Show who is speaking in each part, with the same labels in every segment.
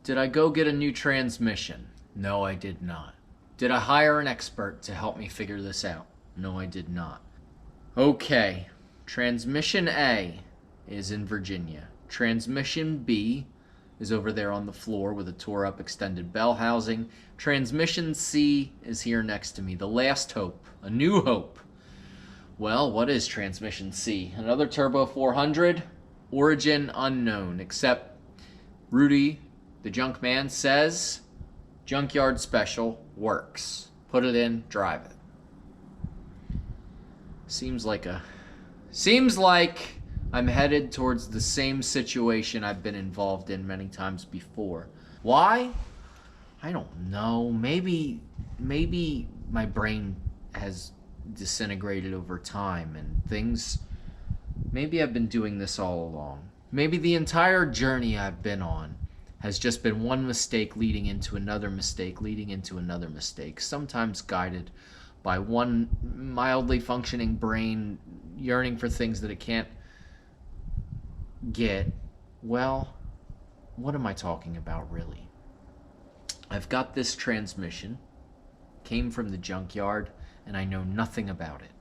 Speaker 1: Did I go get a new transmission? No, I did not. Did I hire an expert to help me figure this out? No, I did not. Okay, transmission A is in Virginia. Transmission B is over there on the floor with a tore up extended bell housing. Transmission C is here next to me. The last hope, a new hope. Well, what is transmission C? Another turbo 400? Origin unknown, except Rudy, the junk man, says junkyard special works. Put it in, drive it. Seems like I'm headed towards the same situation I've been involved in many times before. Why? I don't know. Maybe my brain has disintegrated over time and things. Maybe I've been doing this all along. Maybe the entire journey I've been on has just been one mistake leading into another mistake, leading into another mistake, sometimes guided by one mildly functioning brain yearning for things that it can't get. Well, what am I talking about, really? I've got this transmission, came from the junkyard, and I know nothing about it.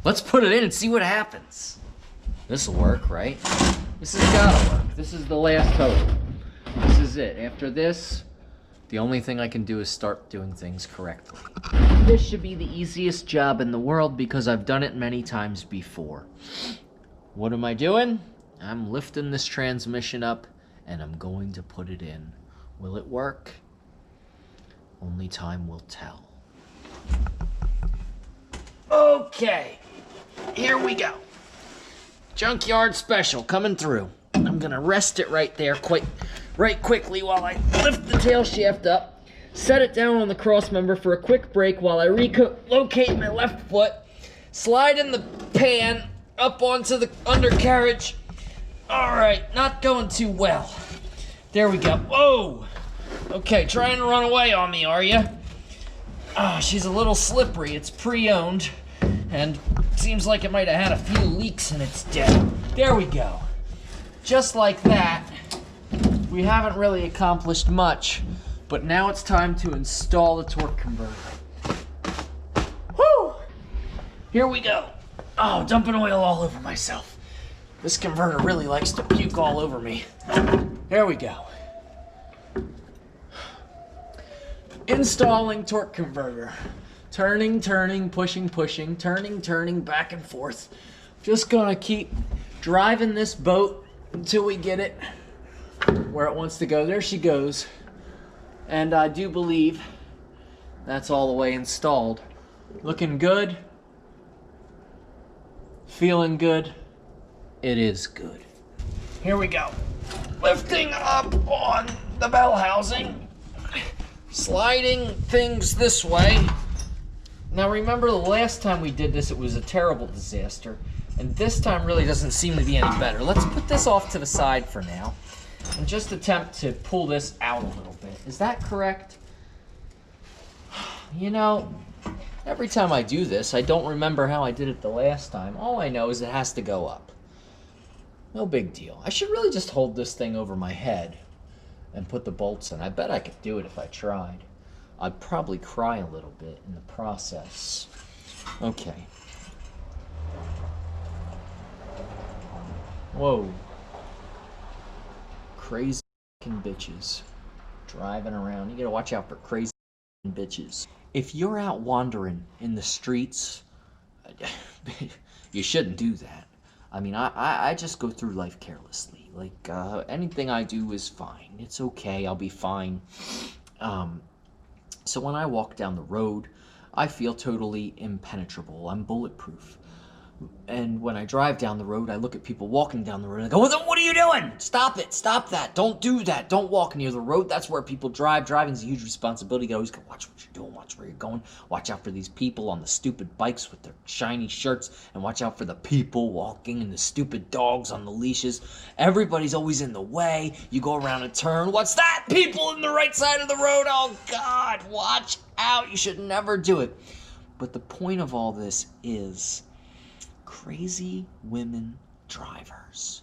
Speaker 1: Let's put it in and see what happens. This'll work, right? This has gotta work. This is the last hope. This is it. After this, the only thing I can do is start doing things correctly. This should be the easiest job in the world because I've done it many times before. What am I doing? I'm lifting this transmission up and I'm going to put it in. Will it work? Only time will tell. Okay, here we go. Junkyard special coming through. I'm gonna rest it right there right quickly while I lift the tail shaft up, set it down on the cross member for a quick break while I relocate my left foot, slide in the pan up onto the undercarriage. All right, not going too well. There we go. Whoa! Okay, trying to run away on me, are you? Ah, she's a little slippery. It's pre-owned, and seems like it might have had a few leaks in its day. There we go. Just like that. We haven't really accomplished much, but now it's time to install the torque converter. Whew! Here we go. Oh, dumping oil all over myself. This converter really likes to puke all over me. There we go. Installing torque converter. Turning, pushing, turning, back and forth. Just gonna keep driving this boat until we get it where it wants to go. There she goes. And I do believe that's all the way installed. Looking good. Feeling good. It is good. Here we go. Lifting up on the bell housing. Sliding things this way. Now remember the last time we did this, it was a terrible disaster. And this time really doesn't seem to be any better. Let's put this off to the side for now and just attempt to pull this out a little bit. Is that correct? You know, every time I do this, I don't remember how I did it the last time. All I know is it has to go up. No big deal. I should really just hold this thing over my head and put the bolts in. I bet I could do it if I tried. I'd probably cry a little bit in the process. Okay. Whoa. Crazy f***ing bitches. Driving around. You gotta watch out for crazy f***ing bitches. If you're out wandering in the streets, you shouldn't do that. I mean, I just go through life carelessly. Like, anything I do is fine. It's okay, I'll be fine. So when I walk down the road, I feel totally impenetrable. I'm bulletproof. And when I drive down the road, I look at people walking down the road and I go, what are you doing? Stop it. Stop that. Don't do that. Don't walk near the road. That's where people drive. Driving's a huge responsibility. You always gotta watch what you're doing. Watch where you're going. Watch out for these people on the stupid bikes with their shiny shirts. And watch out for the people walking and the stupid dogs on the leashes. Everybody's always in the way. You go around a turn. What's that? People on the right side of the road. Oh, God. Watch out. You should never do it. But the point of all this is crazy women drivers.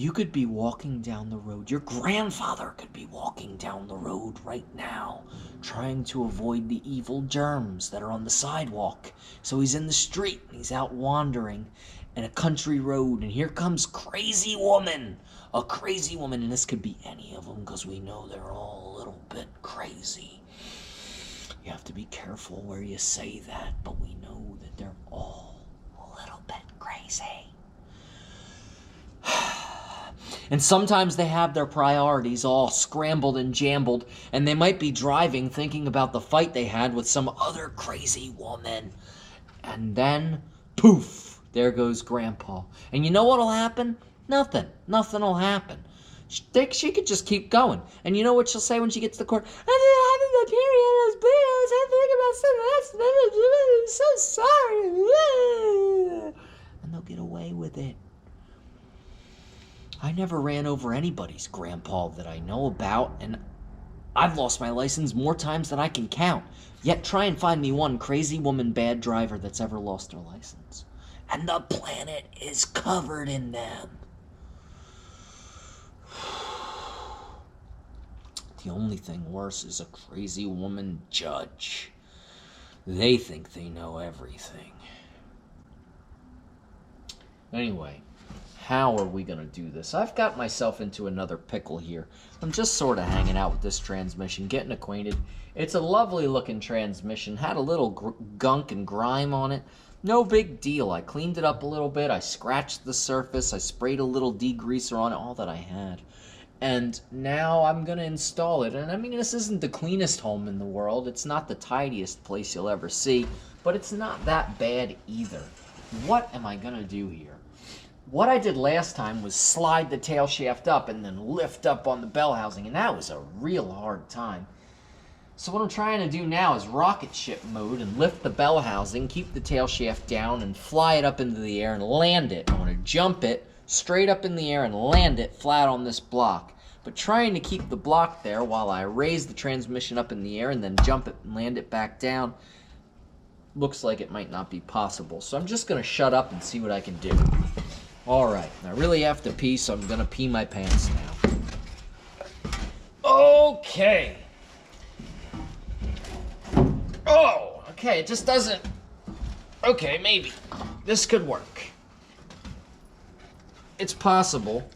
Speaker 1: You could be walking down the road. Your grandfather could be walking down the road right now, trying to avoid the evil germs that are on the sidewalk. So he's in the street, and he's out wandering in a country road, and here comes crazy woman. A crazy woman, and this could be any of them, because we know they're all a little bit crazy. You have to be careful where you say that, but we know that they're all a little bit crazy. And sometimes they have their priorities all scrambled and jambled, and they might be driving thinking about the fight they had with some other crazy woman. And then, poof, there goes Grandpa. And you know what'll happen? Nothing. Nothing will happen. She could just keep going. And you know what she'll say when she gets to the court? I'm having the period, I think about something else. I'm so sorry. And they'll get away with it. I never ran over anybody's grandpa that I know about, and I've lost my license more times than I can count. Yet try and find me one crazy woman bad driver that's ever lost her license. And the planet is covered in them. The only thing worse is a crazy woman judge. They think they know everything. Anyway, how are we going to do this? I've got myself into another pickle here. I'm just sort of hanging out with this transmission, getting acquainted. It's a lovely looking transmission. Had a little gunk and grime on it. No big deal. I cleaned it up a little bit. I scratched the surface. I sprayed a little degreaser on it, all that I had. And now I'm going to install it. And I mean, this isn't the cleanest home in the world. It's not the tidiest place you'll ever see. But it's not that bad either. What am I going to do here? What I did last time was slide the tail shaft up and then lift up on the bell housing, and that was a real hard time. So what I'm trying to do now is rocket ship mode and lift the bell housing, keep the tail shaft down, and fly it up into the air and land it. I want to jump it straight up in the air and land it flat on this block. But trying to keep the block there while I raise the transmission up in the air and then jump it and land it back down looks like it might not be possible. So I'm just going to shut up and see what I can do. Alright, I really have to pee, so I'm gonna pee my pants now. Okay. Oh, okay, it just doesn't... Okay, maybe. This could work. It's possible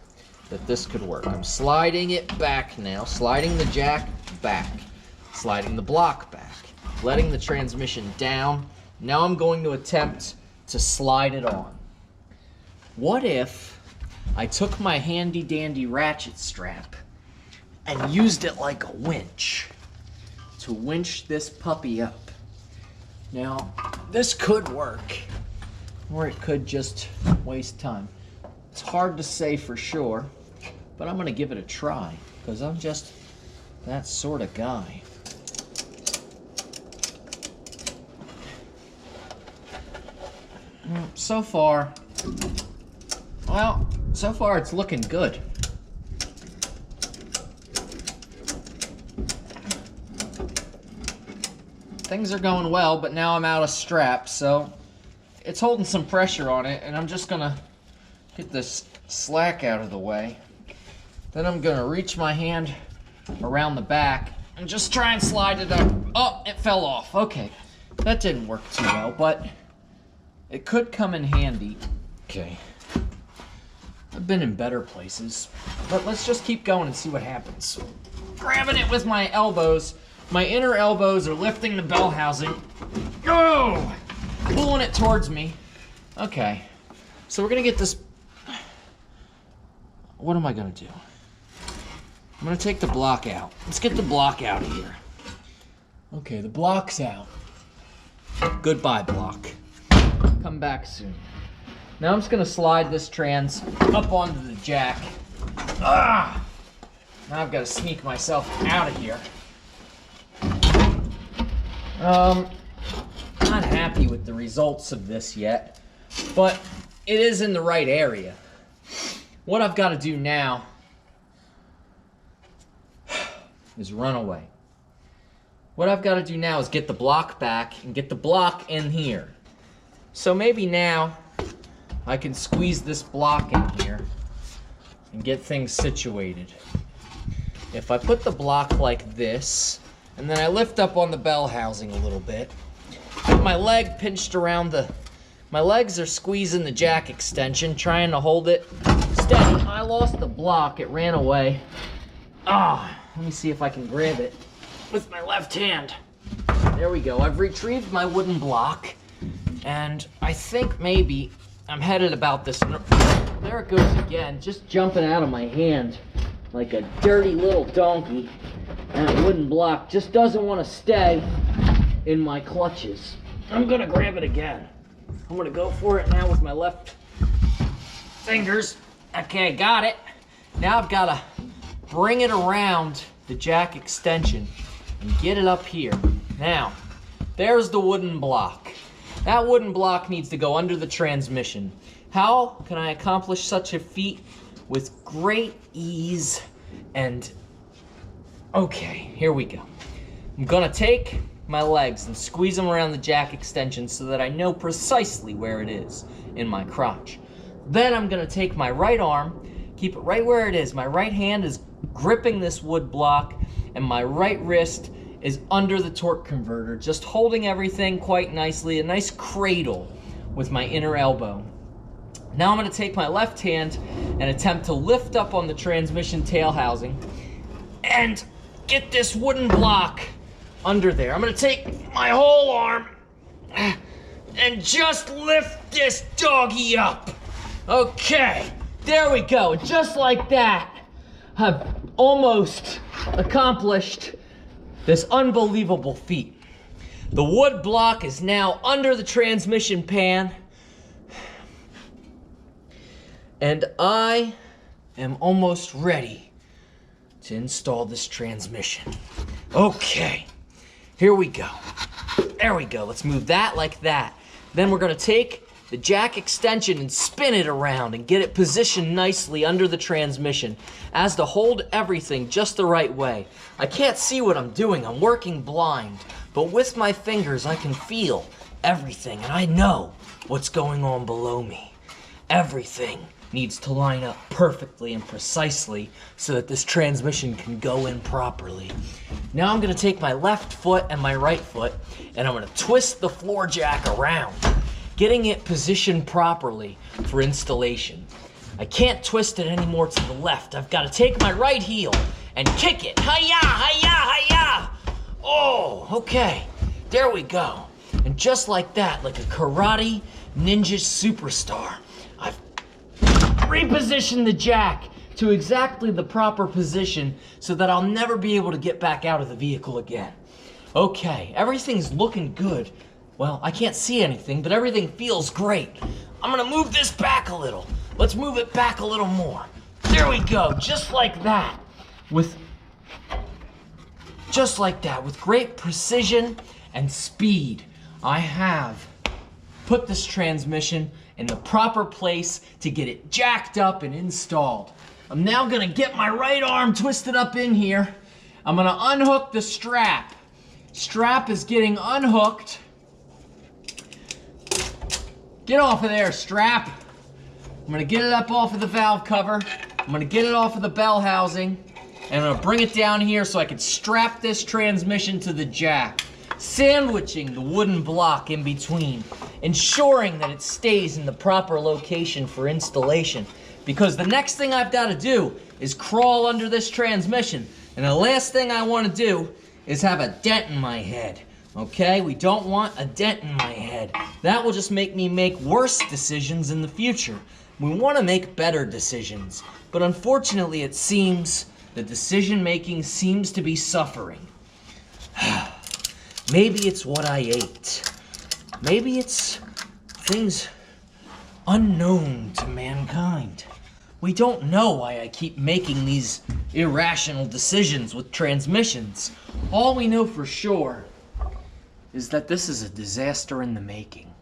Speaker 1: that this could work. I'm sliding it back now, sliding the jack back, sliding the block back, letting the transmission down. Now I'm going to attempt to slide it on. What if I took my handy-dandy ratchet strap and used it like a winch to winch this puppy up? Now, this could work, or it could just waste time. It's hard to say for sure, but I'm going to give it a try, because I'm just that sort of guy. So far it's looking good. Things are going well, but now I'm out of strap, so it's holding some pressure on it, and I'm just gonna get this slack out of the way. Then I'm gonna reach my hand around the back and just try and slide it up. Oh, it fell off. Okay, that didn't work too well, but it could come in handy. Okay. I've been in better places, but let's just keep going and see what happens. Grabbing it with my elbows. My inner elbows are lifting the bell housing. Oh! Pulling it towards me. Okay. So we're gonna get this... What am I gonna do? I'm gonna take the block out. Let's get the block out of here. Okay, the block's out. Goodbye, block. Come back soon. Now I'm just gonna slide this trans up onto the jack. Ah! Now I've got to sneak myself out of here. Not happy with the results of this yet, but it is in the right area. What I've got to do now is run away. What I've got to do now is get the block back and get the block in here. So maybe now I can squeeze this block in here and get things situated. If I put the block like this, and then I lift up on the bell housing a little bit, get my leg pinched around my legs are squeezing the jack extension, trying to hold it steady. I lost the block, it ran away. Let me see if I can grab it with my left hand. There we go, I've retrieved my wooden block, and I think maybe I'm headed about this. There it goes again, just jumping out of my hand like a dirty little donkey. And that wooden block just doesn't want to stay in my clutches. I'm gonna grab it again. I'm gonna go for it now with my left fingers. Okay, got it. Now I've gotta bring it around the jack extension and get it up here. Now, there's the wooden block. That wooden block needs to go under the transmission. How can I accomplish such a feat with great ease and... Okay, here we go. I'm gonna take my legs and squeeze them around the jack extension so that I know precisely where it is in my crotch. Then I'm gonna take my right arm, keep it right where it is. My right hand is gripping this wood block and my right wrist is under the torque converter, just holding everything quite nicely, a nice cradle with my inner elbow. Now I'm gonna take my left hand and attempt to lift up on the transmission tail housing and get this wooden block under there. I'm gonna take my whole arm and just lift this doggy up. Okay, there we go. Just like that, I've almost accomplished this unbelievable feat. The wood block is now under the transmission pan, and I am almost ready to install this transmission. Okay, here we go. There we go. Let's move that like that. Then we're gonna take the jack extension and spin it around and get it positioned nicely under the transmission as to hold everything just the right way. I can't see what I'm doing. I'm working blind, but with my fingers I can feel everything and I know what's going on below me. Everything needs to line up perfectly and precisely so that this transmission can go in properly. Now I'm gonna take my left foot and my right foot and I'm gonna twist the floor jack around, getting it positioned properly for installation. I can't twist it anymore to the left. I've gotta take my right heel and kick it. Hi-ya, hi-ya, hi-ya. Oh, okay, there we go. And just like that, like a karate ninja superstar, I've repositioned the jack to exactly the proper position so that I'll never be able to get back out of the vehicle again. Okay, everything's looking good. Well, I can't see anything, but everything feels great. I'm gonna move this back a little. Let's move it back a little more. There we go, just like that. With great precision and speed, I have put this transmission in the proper place to get it jacked up and installed. I'm now gonna get my right arm twisted up in here. I'm gonna unhook the strap. Strap is getting unhooked. Get off of there, strap. I'm gonna get it up off of the valve cover. I'm gonna get it off of the bell housing. And I'm gonna bring it down here so I can strap this transmission to the jack, sandwiching the wooden block in between, ensuring that it stays in the proper location for installation. Because the next thing I've got to do is crawl under this transmission. And the last thing I want to do is have a dent in my head. Okay, we don't want a dent in my head. That will just make me make worse decisions in the future. We want to make better decisions. But unfortunately, it seems the decision making seems to be suffering. Maybe it's what I ate. Maybe it's things unknown to mankind. We don't know why I keep making these irrational decisions with transmissions. All we know for sure is that this is a disaster in the making.